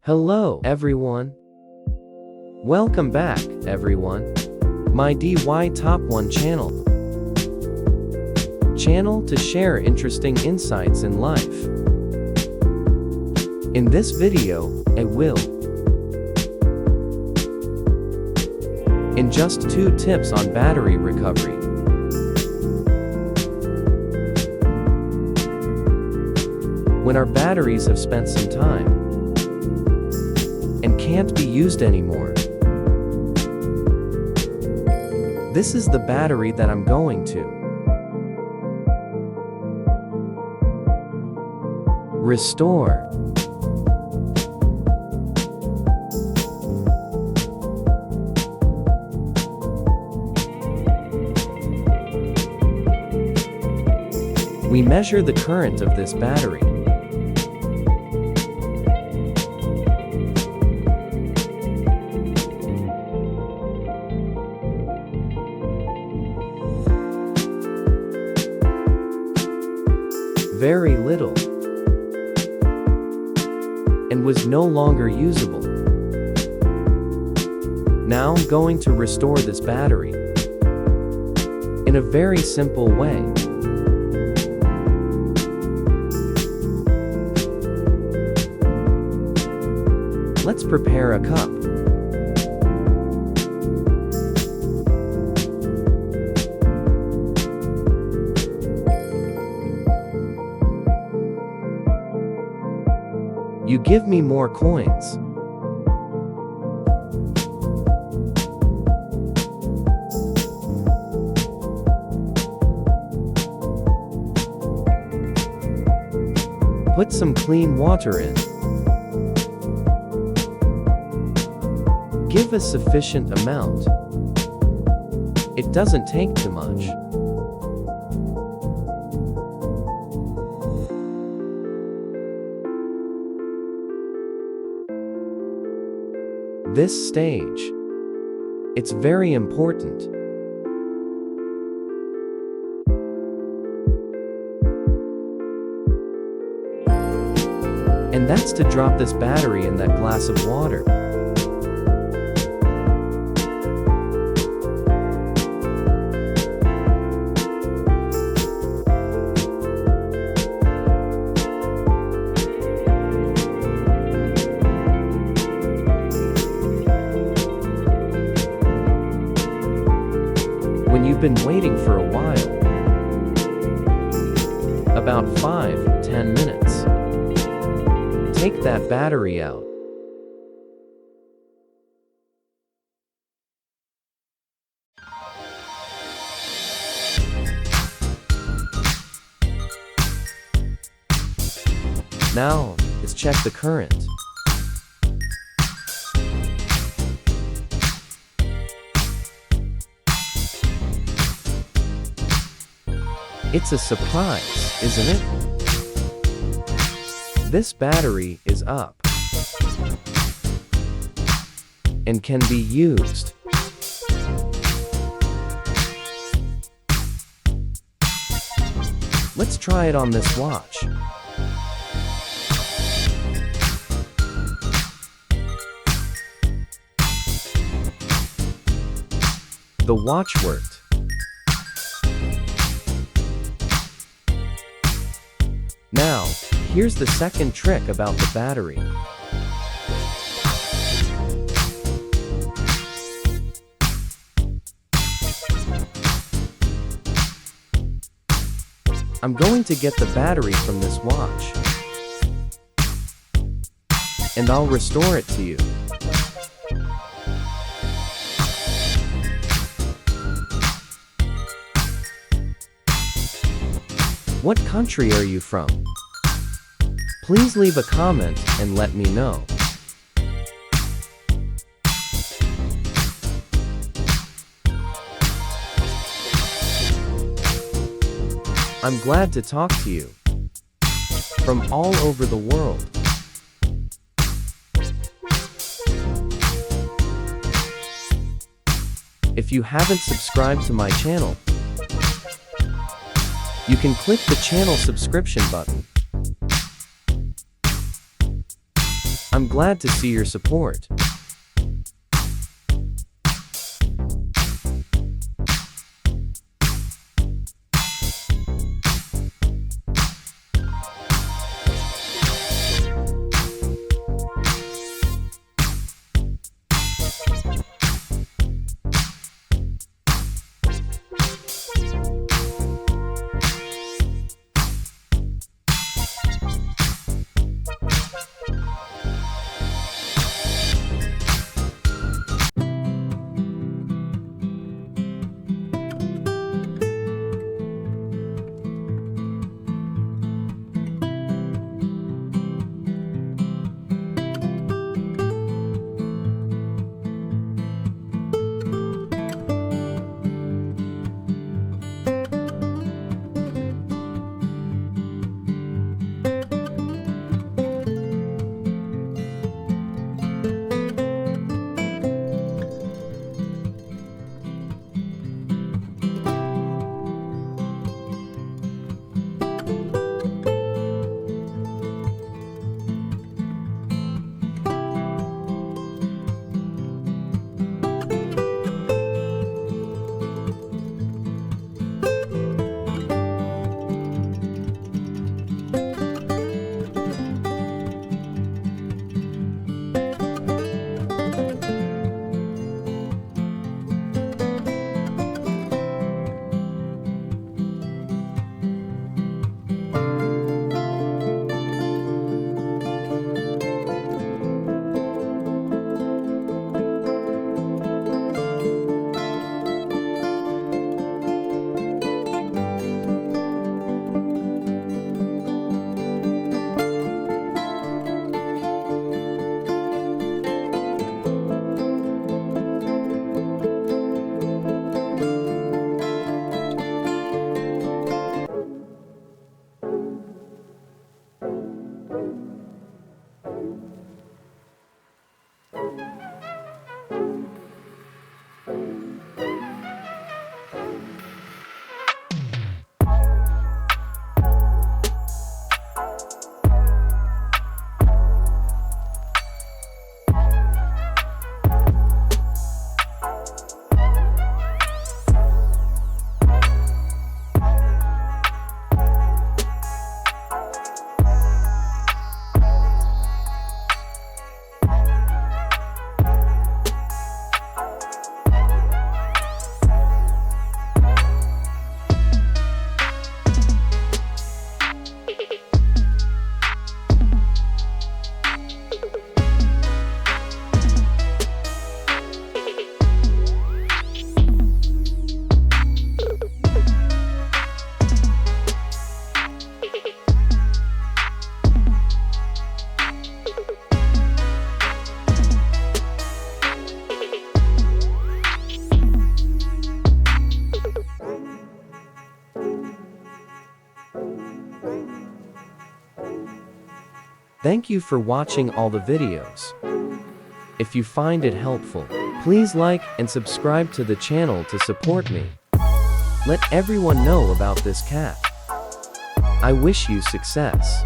Hello, everyone. Welcome back, everyone. My DY Top 1 channel. Channel to share interesting insights in life. In this video, I will in just 2 tips on battery recovery. When our batteries have spent some time and can't be used anymore, this is the battery that I'm going to restore. We measure the current of this battery. Very little, and was no longer usable. Now I'm going to restore this battery in a very simple way. Let's prepare a cup. You give me more coins. Put some clean water in. Give a sufficient amount. It doesn't take too much. This stage, it's very important. And that's to drop this battery in that glass of water. When you've been waiting for a while, about 5-10 minutes, take that battery out. Now, let's check the current. It's a surprise, isn't it? This battery is up and can be used. Let's try it on this watch. The watch worked. Now, here's the second trick about the battery. I'm going to get the battery from this watch, and I'll restore it to you. What country are you from? Please leave a comment and let me know. I'm glad to talk to you from all over the world. If you haven't subscribed to my channel, you can click the channel subscription button. I'm glad to see your support. Thank you for watching all the videos. If you find it helpful, please like and subscribe to the channel to support me. Let everyone know about this cat. I wish you success.